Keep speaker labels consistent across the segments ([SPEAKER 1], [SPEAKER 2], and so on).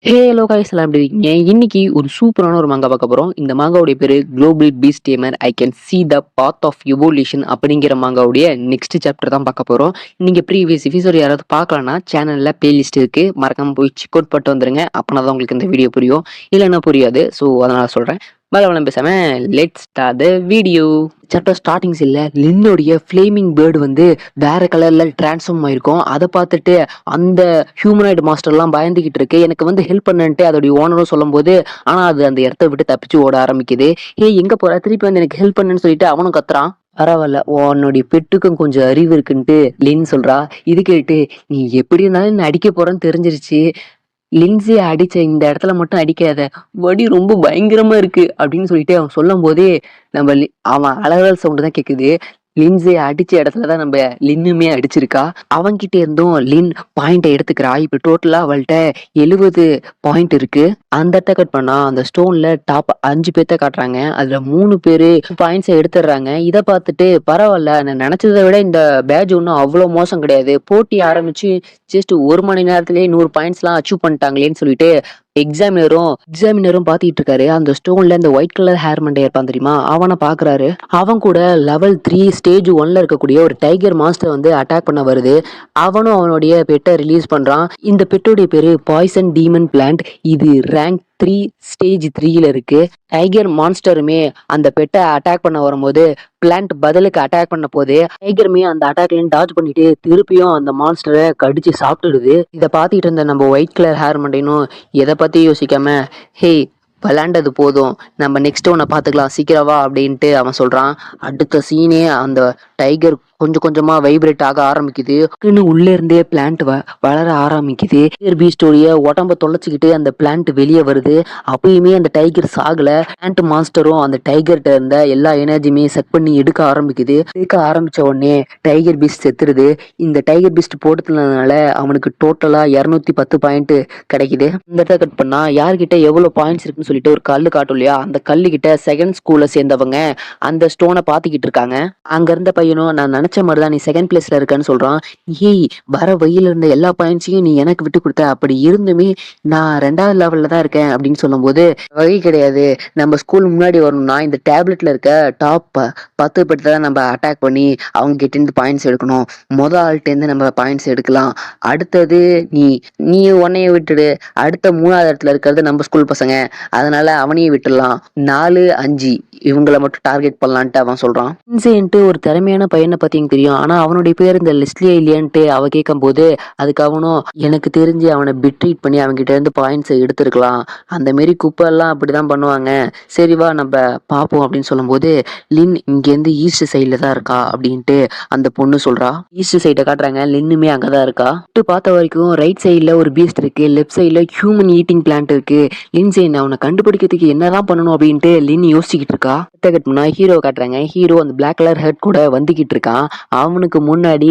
[SPEAKER 1] Hello guys எல்லாம் எப்படி இருக்கீங்க? இன்னைக்கு ஒரு சூப்பரான ஒரு மாங்கா பார்க்க போறோம். இந்த மாங்காவுடைய பேரு global beast tamer I can see the path of evolution அப்படிங்கிற மாங்காவுடைய நெக்ஸ்ட் சாப்டர் தான் பார்க்க போறோம். நீங்க ப்ரீவியஸ் எபிசோட் யாராவது பார்க்கலன்னா சேனல்ல பிளேலிஸ்ட் இருக்கு, மறக்காம போய் செக் அவுட் பண்ணிட்டு வந்துருங்க. அப்பனா தான் உங்களுக்கு இந்த வீடியோ புரியும், இல்லைன்னா புரியாது. ஸோ அதனால சொல்றேன். மேலே பேசாம let's start the video. Chapter startings இல்ல லின்னோடைய ஃப்ளேமிங் பேர்டு வந்து வேற கலர்ல டிரான்ஸ்ஃபார்ம் ஆயிருக்கும். அதை பார்த்துட்டு அந்த ஹியூமனாய்டு மாஸ்டர்லாம் பயந்துகிட்டு இருக்கு, எனக்கு வந்து ஹெல்ப் பண்ணுன்ட்டு அதோடைய ஓனரும் சொல்லும் போது, ஆனா அது அந்த இடத்த விட்டு தப்பிச்சு ஓட ஆரம்பிக்குது. எங்க போற, திருப்பி வந்து எனக்கு ஹெல்ப் பண்ணுன்னு சொல்லிட்டு அவனும் கத்துறான். பரவாயில்ல, உன்னுடைய பெட்டுக்கும் கொஞ்சம் அறிவு இருக்குன்ட்டு லின் சொல்றா. இது கேட்டு நீ எப்படி இருந்தாலும் என்ன அடிக்க போறன்னு தெரிஞ்சிருச்சு, லின்சியை அடிச்ச இந்த இடத்துல மட்டும் அடிக்காத, வடி ரொம்ப பயங்கரமா இருக்கு அப்படின்னு சொல்லிட்டு அவன் சொல்லும் போதே அவன் அலறல் சவுண்டு தான் கேக்குது. லின்சியை அடிச்ச இடத்துலதான் நம்ம லின்னுமே அடிச்சிருக்கா. அவன்கிட்ட இருந்தும் லின் பாயிண்ட எடுத்துக்கிறா. இப்ப டோட்டலா அவள்கிட்ட 70 பாயிண்ட் இருக்கு. அந்த இடத்த கட் பண்ணா அந்த ஸ்டோன்ல டாப் 5 பேர்த்த காட்டுறாங்க. அதுல 3 பேரு பாயிண்ட்ஸை எடுத்துடுறாங்க. இதை பார்த்துட்டு பரவாயில்ல, நான் நினைச்சதை விட இந்த பேட்ச் ஒன்றும் அவ்வளோ மோசம் கிடையாது, போட்டி ஆரம்பிச்சு ஜஸ்ட் 1 மணி நேரத்திலேயே 100 பாயிண்ட்ஸ் எல்லாம் அச்சீவ் பண்ணிட்டாங்களேன்னு சொல்லிட்டு எக்ஸாமினரும் பாத்துக்கிட்டு இருக்காரு. அந்த ஸ்டோன்ல இந்த ஒயிட் கலர் ஹேர் மண்டே இருப்பான் தெரியுமா, அவனை பாக்குறாரு. அவன் கூட லெவல் 3 ஸ்டேஜ் 1ல இருக்கக்கூடிய ஒரு டைகர் மாஸ்டர் வந்து அட்டாக் பண்ண வருது. அவனும் அவனுடைய பெட்டை ரிலீஸ் பண்றான். இந்த பெட்டோடைய பேரு பாய்சன் டீமன் பிளான்ட். இது ரேங்க் 3 ஸ்டேஜ் 3ல இருக்கு. டைகர் மான்ஸ்டருமே அந்த பெட்டை அட்டாக் பண்ண வரும்போது பிளான்ட் பதிலுக்கு அட்டாக் பண்ண போது டைகருமே அந்த அட்டாக்ல டாஜ் பண்ணிட்டு திருப்பியும் அந்த மான்ஸ்டரை கடிச்சு சாப்பிட்டுடுது. இதை பார்த்துக்கிட்டு இருந்த நம்ம ஒயிட் கலர் ஹேர் மண்டைனும் எதை பத்தி யோசிக்காம, ஹே விளாண்டது போதும், நம்ம நெக்ஸ்ட் ஒன்னை பார்த்துக்கலாம், சீக்கிரவா அப்படின்ட்டு அவன் சொல்றான். அடுத்த சீனே அந்த டைகர் கொஞ்சம் கொஞ்சமா வைப்ரேட் ஆக ஆரம்பிக்குது. உள்ள இருந்தே பிளான்ட் வளர ஆரம்பிக்குது. டைகர் பீஸ்டோடைய உடம்ப தொலைச்சிக்கிட்டு அந்த பிளான்ட் வெளியே வருது. அப்பயுமே அந்த டைகர் சாகல. பிளான்ட் மாஸ்டரும் அந்த டைகர்கிட்ட இருந்த எல்லா எனர்ஜியுமே செக் பண்ணி எடுக்க ஆரம்பிச்ச உடனே டைகர் பீஸ்ட் செத்துருது. இந்த டைகர் பீஸ்ட் போட்டதுனால அவனுக்கு டோட்டலா 210 பாயிண்ட் கிடைக்குது. இந்த இடத்த கட் பண்ணா யார்கிட்ட எவ்வளவு பாயிண்ட்ஸ் இருக்குன்னு சொல்லிட்டு ஒரு கல்லு காட்டும் இல்லையா, அந்த கல்லு கிட்ட செகண்ட் ஸ்கூல்ல சேர்ந்தவங்க அந்த ஸ்டோனை பாத்துக்கிட்டு இருக்காங்க. அங்க இருந்த பையனும் நான் நினைச்ச மாதிரிதான் நீ செகண்ட் பிளேஸ்ல இருக்கன்னு சொல்றான். வர வழியில இருந்த எல்லா பாயிண்ட்ஸையும் நீ எனக்கு விட்டு கொடுத்த, அப்படி இருந்துமே நான் 2வது லெவல்ல தான் இருக்கேன் அப்படின்னு சொல்லும் போது, வழி கிடையாது, நம்ம ஸ்கூல் முன்னாடி வரணும்னா இந்த டேப்லெட்ல இருக்க டாப் 10 பேர்த்த தான் நம்ம அட்டாக் பண்ணி அவங்க கிட்ட இருந்து பாயிண்ட்ஸ் எடுக்கணும். ஆள்கிட்ட இருந்து நம்ம பாயிண்ட்ஸ் எடுக்கலாம். அடுத்தது நீ உன்னைய விட்டுடு, அடுத்த 3வது இடத்துல இருக்கிறது நம்ம ஸ்கூல் பசங்க, அதனால அவனையும் விட்டுடலாம். 4, 5 இவங்களை மட்டும் டார்கெட் பண்ணலான்ட்டு அவன் சொல்றான். ஒரு திறமையான பையனை பத்தி எனக்கு தெரியும், ஆனா அவனுடைய பேர் இந்த லிஸ்ட்லயே இல்லையான்ட்டு அவ கேட்கும் போது, அதுக்கு அவனும் எனக்கு தெரிஞ்சு அவனை பிட்ரீட் பண்ணி அவங்க கிட்ட இருந்து பாயிண்ட்ஸ் எடுத்திருக்கலாம், அந்த மாரி குப்பை எல்லாம் அப்படிதான் பண்ணுவாங்க, சரிவா நம்ம பாப்போம் அப்படின்னு சொல்லும் போது, லின் இங்க இருந்து ஈஸ்ட் சைட்ல தான் இருக்கா அப்படின்ட்டு அந்த பொண்ணு சொல்றா. ஈஸ்ட் சைட காட்டுறாங்க, லின்னுமே அங்கதான் இருக்கா. பார்த்த வரைக்கும் ரைட் சைட்ல ஒரு பீஸ்ட் இருக்கு, லெஃப்ட் சைட்ல ஹியூமன் ஈட்டிங் பிளான்ட் இருக்கு. லின்சே அவனை கண்டுபிடிக்கிறதுக்கு என்னதான் பண்ணணும் அப்படின்ட்டு லின் யோசிச்சுக்கிட்டு இருக்கா. ஹீரோ காட்டுறாங்க. ஹீரோ அந்த பிளாக் கலர் ஹெட் கூட வந்துகிட்டு இருக்கான். அவனுக்கு முன்னாடி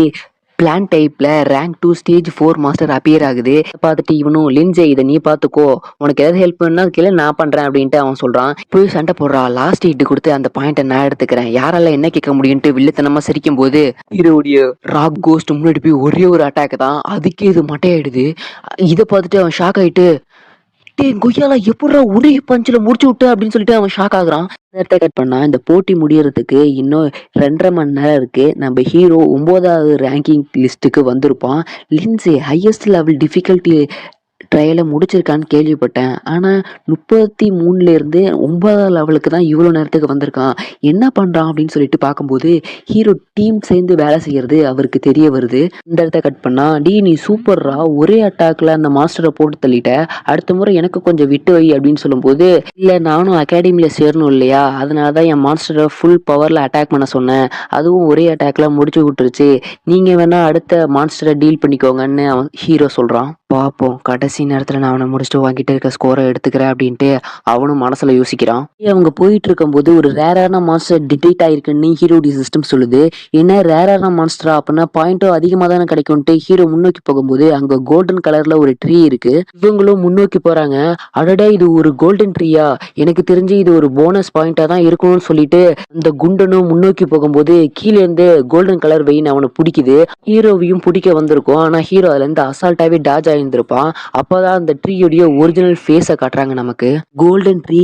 [SPEAKER 1] பிளான் டைப்ல ரேங்க் 2 ஸ்டேஜ் 4 மாஸ்டர் அப்பியர் ஆகுது. பார்த்துட்டு இவனும் லின்ஜே இதை நீ பாத்துக்கோ, உனக்கு ஏதாவது ஹெல்ப் பண்ணா கீழே நான் பண்றேன் அப்படின்ட்டு அவன் சொல்றான். போய் சண்டை போடுறா. லாஸ்ட் ஹிட் கொடுத்து அந்த பாயிண்ட்டை நான் எடுத்துக்கிறேன், யாரால என்ன கேட்க முடியும்ட்டு வில்லத்தனமா சிரிக்கும் போது ஹீரோடைய ராக் கோஸ்ட் முன்னாடி போய் ஒரே ஒரு அட்டாக் தான், அதுக்கே இது மட்டையாயிடுது. இதை பார்த்துட்டு அவன் ஷாக் ஆயிட்டு, கொய்யால எப்படா ஒரே பஞ்சில முடிச்சு விட்டு அப்படின்னு சொல்லிட்டு அவன் ஷாக் ஆகுறான். நேரத்தை கட் பண்ணா இந்த போட்டி முடியறதுக்கு இன்னும் 2.5 மணி நேரம் இருக்கு. நம்ம ஹீரோ 9வது ரேங்கிங் லிஸ்ட்டுக்கு வந்திருப்பான். லின்சே ஹையஸ்ட் லெவல் டிஃபிகல்ட்டி ட்ரையலை முடிச்சிருக்கான்னு கேள்விப்பட்டேன், ஆனா 33ல இருந்து 9வது லெவலுக்கு தான் இவ்வளவு நேரத்துக்கு வந்திருக்கான், என்ன பண்றான் அப்படின்னு சொல்லிட்டு பார்க்கும்போது ஹீரோ டீம் சேர்ந்து வேலை செய்யறது அவருக்கு தெரிய வருது. இந்த இடத்த கட் பண்ணா, நீ சூப்பர்ரா, ஒரே அட்டாக்ல அந்த மாஸ்டரை போட்டு தள்ளிட்ட, அடுத்த முறை எனக்கு கொஞ்சம் விட்டு வை அப்படின்னு சொல்லும் போது, இல்ல நானும் அகாடமியில சேரணும் இல்லையா, அதனாலதான் என் மாஸ்டரை ஃபுல் பவர்ல அட்டாக் பண்ண சொன்னேன், அதுவும் ஒரே அட்டாக்ல முடிச்சு விட்டுருச்சு, நீங்க வேணா அடுத்த மான்ஸ்டரை டீல் பண்ணிக்கோங்கன்னு அவன் ஹீரோ சொல்றான். பார்ப்போம், கடைசி நேரத்துல நான் அவனை முடிச்சுட்டு வாங்கிட்டு இருக்க ஸ்கோரை எடுத்துக்கிறேன் அப்படின்ட்டு அவனும் மனசுல யோசிக்கிறான். அவங்க போயிட்டு இருக்கும் போது ஒரு ரேரான மான்ஸ்டர் டிடெக்ட் ஆயிருக்குன்னு ஹீரோடி சிஸ்டம் சொல்லுது. என்ன ரேரான மான்ஸ்டரா, அப்படின்னா பாயிண்ட்டும் அதிகமா தானே கிடைக்கும்ட்டு ஹீரோ முன்னோக்கி போகும்போது அங்க கோல்டன் கலர்ல ஒரு ட்ரீ இருக்கு. இவங்களும் முன்னோக்கி போறாங்க. அடடா, இது ஒரு கோல்டன் ட்ரீயா, எனக்கு தெரிஞ்சு இது ஒரு போனஸ் பாயிண்டா தான் இருக்கணும்னு சொல்லிட்டு அந்த குண்டனும் முன்னோக்கி போகும்போது கீழே இருந்து கோல்டன் கலர் வெயின் அவனை பிடிக்குது. ஹீரோவையும் பிடிக்க வந்திருக்கும், ஆனா ஹீரோ அதுல இருந்து அசால்ட்டாவே டாஜ் ஆயிருந்திருப்பான். அப்பதான் அந்த ட்ரீயோடைய ஒரிஜினல் ஃபேஸ காட்டுறாங்க நமக்கு. கோல்டன் ட்ரீ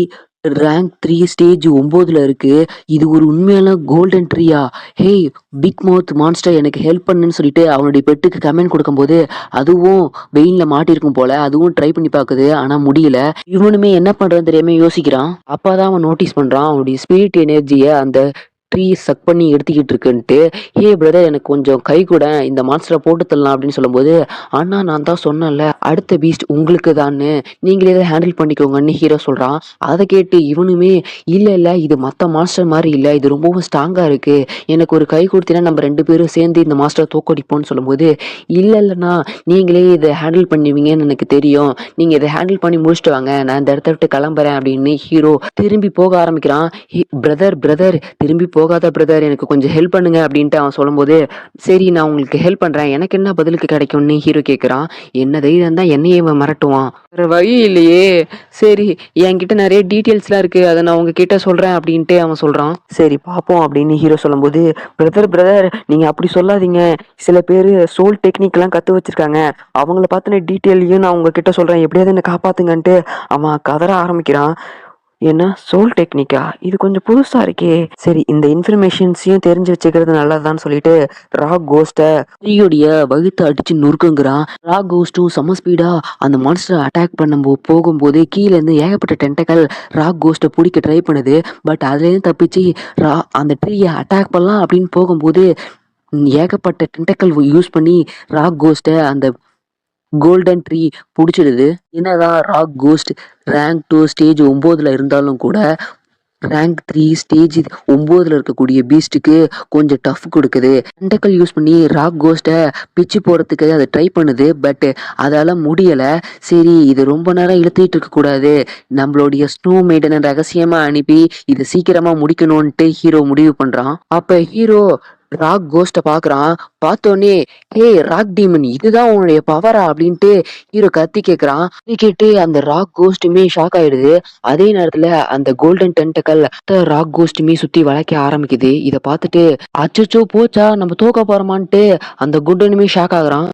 [SPEAKER 1] ரேங்க் 3 ஸ்டேஜ் 9ல இருக்கு. இது ஒரு உண்மையான கோல்டன் ட்ரீயா? ஹேய் பிக் மவுத் மான்ஸ்டர் எனக்கு ஹெல்ப் பண்ணுன்னு சொல்லிட்டு அவனுடைய பெட்டுக்கு கமெண்ட் கொடுக்கும்போது, அதுவும் வெயில்ல மாட்டியிருக்கும் போல. அதுவும் ட்ரை பண்ணி பாக்குது. ஆனா முடியல. இவனுமே என்ன பண்றதுன்னு தெரியாம யோசிக்கிறான். அப்பதான் அவன் நோட்டீஸ் பண்றான். அவனுடைய ஸ்பிரிட் எனர்ஜிய அந்த ட்ரீ சக் பண்ணி எடுத்துக்கிட்டு இருக்குன்ட்டு. "ஏய் பிரதர் எனக்கு கொஞ்சம் கை கூடேன். இந்த மான்ஸ்டர போட்டு தள்ளலாம்" அப்படின்னு சொல்லும்போது, "அண்ணா நான் தான் சொன்னேன்ல அடுத்த பீஸ்ட் உங்களுக்கு தான்னு. நீங்களே இத ஹேண்டில் பண்ணிக்கோங்கன்னு" ஹீரோ சொல்றான். அத கேட்டு இவனுமே, "இல்ல இல்ல இது மத்த மான்ஸ்டர் மாரி இல்ல. இது ரொம்பவும் ஸ்ட்ராங்கா இருக்கு. எனக்கு ஒரு கை குடுத்தீன்னா நம்ம 2 பேரும் சேர்ந்து இந்த மான்ஸ்டர தோற்கடிப்போம்ன்னு" சொல்லும்போது, "இல்ல இல்லண்ணா நீங்களே இத ஹேண்டில் பண்ணுவீங்கன்னு எனக்கு தெரியும். நீங்க இத ஹேண்டில் பண்ணி முடிச்சுட்டு வாங்க. நான் இந்த இடத்த விட்டு கிளம்புறேன்" அப்படின்னு ஹீரோ திரும்பி போக ஆரம்பிக்கிறான். பிரதர் பிரதர் திரும்பி போகாத பிரதர் எனக்கு கொஞ்சம் ஹெல்ப் பண்ணுங்க அப்படின்ட்டு அவன் சொல்லும்போது, சரி நான் உங்களுக்கு ஹெல்ப் பண்றேன். எனக்கு என்ன பதிலுக்கு கிடைக்கும்னு ஹீரோ கேட்குறான். என்ன தைரியம் இருந்தா என்னையே இவன் மிரட்டுவான். வேற வழி இல்லையே. சரி என்கிட்ட நிறைய டீட்டெயில்ஸ்லாம் இருக்கு. அத நான் உங்ககிட்ட சொல்றேன் அப்படின்ட்டு அவன் சொல்றான். சரி பார்ப்போம் அப்படின்னு ஹீரோ சொல்லும்போது, பிரதர் பிரதர் நீங்க அப்படி சொல்லாதீங்க. சில பேரு சோல் டெக்னிக்லாம் கத்து வச்சிருக்காங்க. அவங்கள பத்தின டீட்டெயிலையும் நான் உங்ககிட்ட சொல்றேன். எப்படியாவது என்ன காப்பாத்துங்கன்ட்டு அவன் கதற ஆரம்பிக்கிறான். என்ன சோல் டெக்னிக்கா? இது கொஞ்சம் புதுசா இருக்கே. சரி இந்த இன்ஃபர்மேஷன்ஸையும் தெரிஞ்சு வச்சுக்கிறது நல்லதுதான்னு சொல்லிட்டு ராக் கோஸ்ட ட்ரீயோடைய வகுத்த அடிச்சு நொறுக்குங்கிறான். ராக் கோஸ்டும் செம ஸ்பீடா அந்த மான்ஸ்டர் அட்டாக் போகும்போது கீழ இருந்து ஏகப்பட்ட டென்டக்கல் ராக் கோஸ்ட பிடிக்க ட்ரை பண்ணுது. பட் அதுலேருந்து தப்பிச்சு அந்த ட்ரீயை அட்டாக் பண்ணலாம் அப்படின்னு போகும்போது ஏகப்பட்ட டென்டக்கல் யூஸ் பண்ணி ராக் கோஸ்ட அந்த கோல்டன் ட்ரீ புடிச்சிடுது. என்னதான் ராக் கோஸ்ட் ரேங்க் 2 ஸ்டேஜ் 9ல இருந்தாலும் கூட, ரேங்க் 3 ஸ்டேஜ் 9ல இருக்கக்கூடிய பீஸ்ட்டுக்கு கொஞ்சம் டஃப் குடுக்குது. டென்டக்கிள் யூஸ் பண்ணி ராக் கோஸ்ட்ட பிச்சு போடுறதுக்கு அது ட்ரை பண்ணுது. பட் அதால முடியல. சரி இது ரொம்ப நேரம் இழுத்துட்டு இருக்கக்கூடாது. நம்மளுடைய ஸ்னோ மெய்டன ரகசியமா அனுப்பி இத சீக்கிரமா முடிக்கணும்ன்ட்டு ஹீரோ முடிவு பண்றான். அப்ப ஹீரோ ராக் கோஸ்ட்ட பாக்குறான். பார்த்தோனே, "ஏய் ராக் டீமன் இதுதான் உன்னுடைய பவரா?" அப்படின்ட்டு ஹீரோ கத்தி கேட்குறான். இதை கேட்டு அந்த ராக் கோஸ்ட்டுமே ஷாக் ஆயிடுது. அதே நேரத்துல அந்த கோல்டன் டென்டக்கல் ராக் கோஸ்ட்டுமே சுத்தி வளைக்க ஆரம்பிக்குது. இத பார்த்துட்டு, "அச்சச்சோ போச்சா நம்ம தோக்க போறோமான்ட்டு" அந்த குட்டனுமே ஷாக் ஆகுறான்.